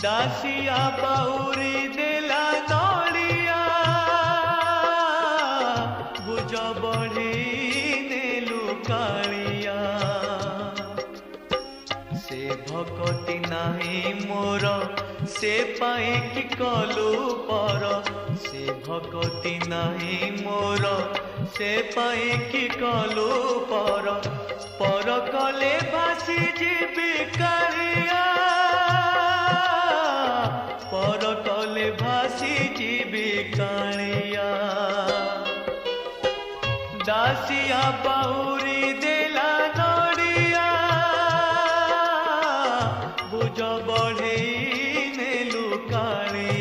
दासिया बाउरी देला नड़िया बुझ बढ़ी नेलु कालिया से भकती नाही मोर से पाए कि कलु पर से भकती नाही मोर से पाए कि कलु पर कले भासी जीवी कालिया पर कले भासी जीवी कालिया दासिया बाउरी देला नड़िया बुझ बढ़े नेलु कालिया।